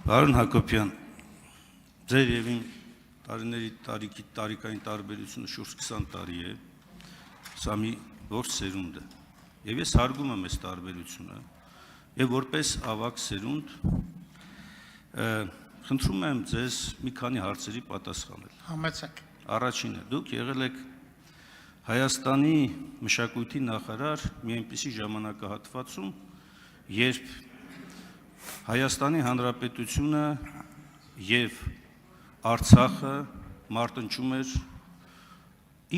Պարոն Հակոբյան, ձեր եւ իմ տարիների տարիքային տարբերությունը շուրջ 20 տարի է, սա մի ողջ սերունդ է, եւ ես հարգում եմ այս տարբերությունը, եւ որպես ավագ սերունդ խնդրում եմ ձեզ մի քանի հարցերի պատասխանել։ Համեցեք։ Առաջինը, դուք եղել եք Հայաստանի մշակույթի նախարար մի այնպիսի ժամանակահատվածում, երբ Հայաստանի Հանրապետությունը եւ Արցախը մարտնչում էր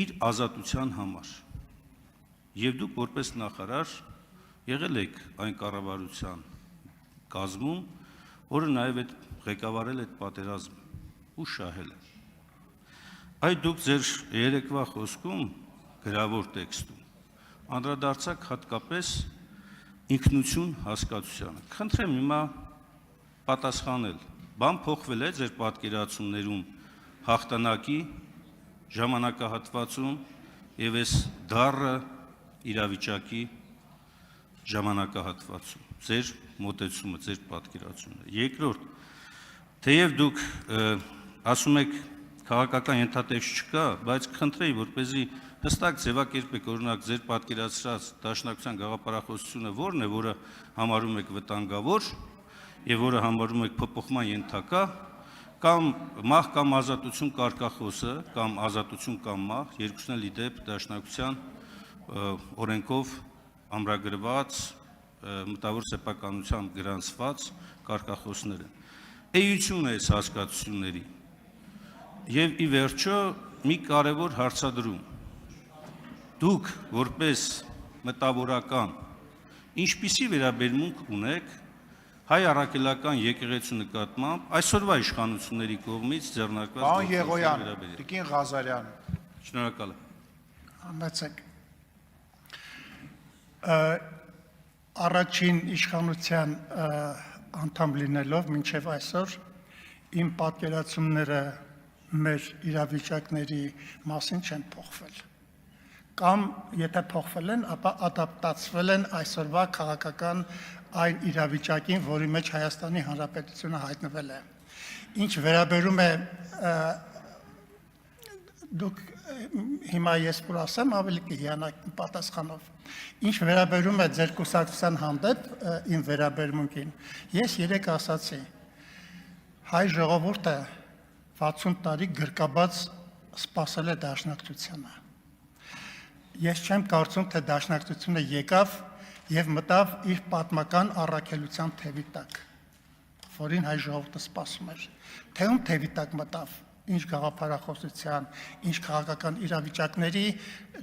իր ազատության համար։ Եվ դուք որպես նախարար եղել եք այն կառավարության կազմում, որը նաեւ ղեկավարել այդ պատերազմը ու շահել է։ Այդ դուք ձեր երեկվա խոսքում գրավոր տեքստում անդրադարձակ հատկապես ինքնություն հասկացությանը։ Խնդրեմ հիմա պատասխանել, բան փոխվել է ձեր պատկերացումներում հաղթանակի ժամանակահատվածում եւ այս դառը իրավիճակի ժամանակահատվածում, ձեր մոտեցումը, ձեր պատկերացումները։ Երկրորդ, թեև դուք ասում եք քաղաքական ենթատեքստ չկա, բայց խնդրեի, որպեսզի հստակ ձևակերպեք, օրինակ ձեր պատկերացրած Դաշնակցության գաղափարախոսությունը որն է, որը համարում եք վտանգավոր եւ որը համարում եք փոփոխման ենթակա, կամ մահ կամ ազատություն կարգախոսը, կամ ազատություն կամ մահ, երկուսն էլ ի դեպ Դաշնակցության օրենքով ամրագրված մտավոր սեփականությամբ գրանցված կարգախոսներ են։ Էությունն է այս հասկացությունների։ Եվ ի վերջո մի կարևոր հարցադրում։ Դուք որպես մտավորական ինչպիսի վերաբերմունք ունեք հայ առաքելական եկեղեցու նկատմամբ այսօրվա իշխանությունների կողմից ձեռնարկված Պարոն Եղոյան, Տիկին Ղազարյան։ Շնորհակալ եմ։ Համեցեք։ Առաջին իշխանության անդամ լինելով մինչև այսօր իմ պատկերացումները մեր իրավիճակների մասին չեն փոխվել։ Կամ եթե փոխվել են, ապա ադապտացվել են այսօրվա քաղաքական այն իրավիճակին, որի մեջ Հայաստանի Հանրապետությունը հայտնվել է։ Ինչ վերաբերում է դուք հիմա ես որ ասեմ ավելի կհիանաք պատասխանով։ Ինչ վերաբերում է ձեր կուսակցության հանդեպ իմ վերաբերմունքին, ես երեք ասացի, հայ ժողովուրդը 60 տարի գրկաբաց սպասել է Դաշնակցությանը։ Ես չեմ կարծում, թե Դաշնակցությունը եկավ եւ մտավ իր պատմական առաքելության թևի տակ, որին հայ ժողովուրդը սպասում էր։ Թե ում թևի տակ մտավ, ինչ գաղափարախոսության, ինչ քաղաքական իրավիճակների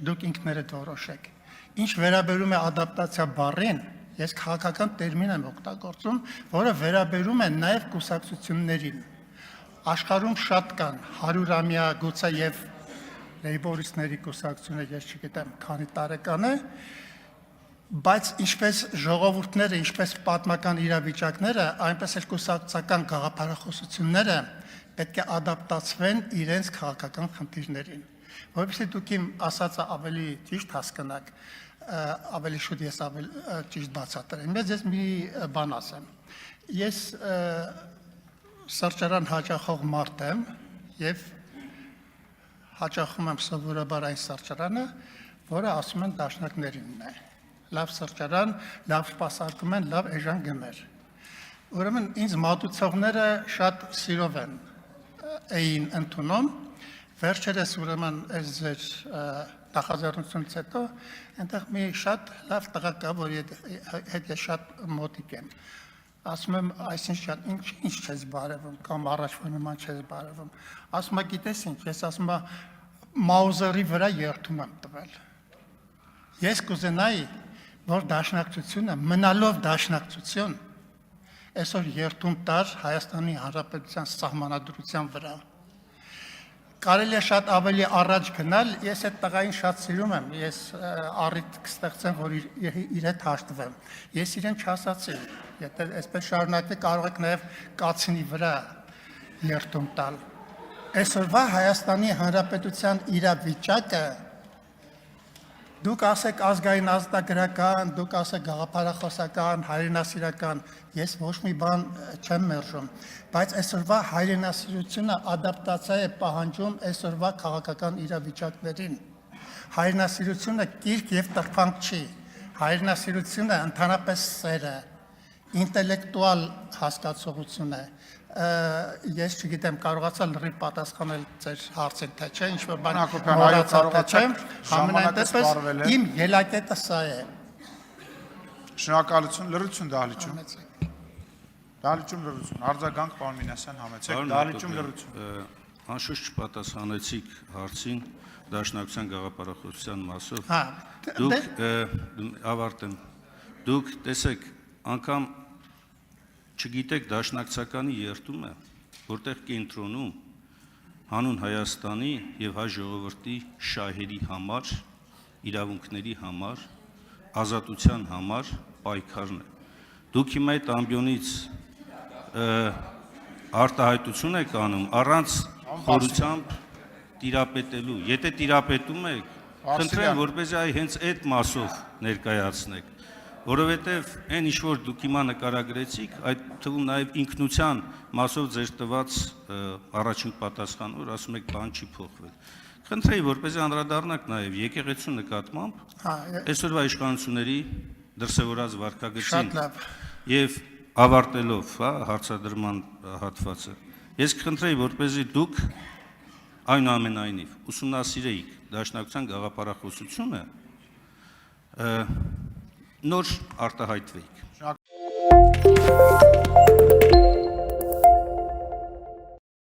դուք ինքներդ որոշեք։ Ինչ վերաբերում է ադապտացիա բառին, ես քաղաքական տերմին եմ օգտագործում, որը վերաբերում է նաեւ կուսակցություններին։ Աշխարհում շատ կան 100-ամյա գուցե եւ լեյբորիստների կուսակցությունը, ես չգիտեմ, քանի տարեկան է, բայց ինչպես ժողովուրդները, ինչպես պատմական իրավիճակները, այնպես էլ կուսակցական գաղափարախոսությունները պետք է ադապտացվեն իրենց քաղաքական խնդիրներին։ Որովհետեւ դուք իմ ասածը ավելի ճիշտ հասկանաք, ավելի շուտ ես ավելի ճիշտ բացատրեմ։ Ես մի բան ասեմ։ Ես սրճարան հաճախող մարդ եմ եւ հաճախում եմ սովորաբար այն սրճարանը, որը ասում են դաշնակներինն է։ Լավ սրճարան, լավ սպասարկում են, լավ էժան գներ։ Ուրեմն ինձ մատուցողները շատ սիրով են էին ընդունում։ Վերջերս ուրեմն այս ձեր նախաձեռնությունից հետո այնտեղ մի շատ լավ տղա կա, որի հետ ես շատ մոտիկ եմ։ Ասում եմ, այսինքն ինչ չես բարևում, կամ առաջվա նման չես բարևում։ Ասում եմ, գիտես ինչ, ես ասում եմ, Մաուզերի վրա երթում եմ տվել։ Ես կուզենայի, որ Դաշնակցությունը մնալով Դաշնակցություն, այսօր երթում տար Հայաստանի Հանրապետության սահմանադրության վրա։ Կարելի է շատ ավելի առաջ գնալ, ես այդ տղային շատ սիրում եմ, ես առիթ կստեղծեմ, որ իր հետ հաշտվեմ։ Ես իրեն չասացի, եթե այսպես շարունակվի, կարող եք նաև կացինի վրա երթում տալ։ Այսօրվա Հայաստանի Հանրապետության իրավիճակը Դուք ասեք ազգային ազատագրական, դուք ասեք գաղափարախոսական, հայրենասիրական, ես ոչ մի բան չեմ մերժում, բայց այսօրվա հայրենասիրությունը ադապտացիա է պահանջում այսօրվա քաղաքական իրավիճակներին։ Հայրենասիրությունը կիրք եւ տրփանք չի։ Հայրենասիրությունը ընդհանրապես սեր է, ինտելեկտուալ հասկացողություն է։ Ես չգիտեմ, կարողացա լրիվ պատասխանել ձեր հարցին, թե չէ, ինչ-որ բան Հակոբյան, այո, կարողացաք, համենայն ժամանակը սպառվել դեպս է։ իմ ելակետը սա է։ Շնորհակալություն, լրություն դահլիճում։ Դահլիճում լրություն, արձագանք պարոն Մինասյան համեցեք, Պարոն դահլիճում Հակոբյան, լրություն։ Անշուշտ չպատասխանեցիք հարցին Դաշնակցության գաղափարախոսության մասով։ Հա, Դուք ավարտեմ։ Դուք տեսեք, անգամ չգիտեք Դաշնակցականի երթումը, որտեղ կենտրոնում հանուն Հայաստանի եւ հայ ժողովրդի շահերի համար, իրավունքների համար, ազատության համար պայքարն է։ Դուք հիմա այդ ամբիոնից արտահայտություն եք անում առանց խորությամբ տիրապետելու։ Եթե տիրապետում եք, խնդրեմ, որպեսզի այ հենց այդ մասով ներկայացնեք, որովհետև այն ինչ որ դուք հիմա նկարագրեցիք, այդ թվում նաև ինքնության մասով ձեր տված առաջին պատասխանը, որ ասում եք բան չի փոխվել։ Խնդրեի, որպեսզի անդրադառնաք նաև եկեղեցու նկատմամբ այսօրվա իշխանությունների դրսևորած վարքագծին։ Շատ լավ։ Եվ ավարտելով, հա, հարցադրման հատվածը, ես կխնդրեի, որպեսզի դուք այնուամենայնիվ ուսումնասիրեիք Դաշնակցության գաղափարախոսությունը, նոր արտահայտվեիք։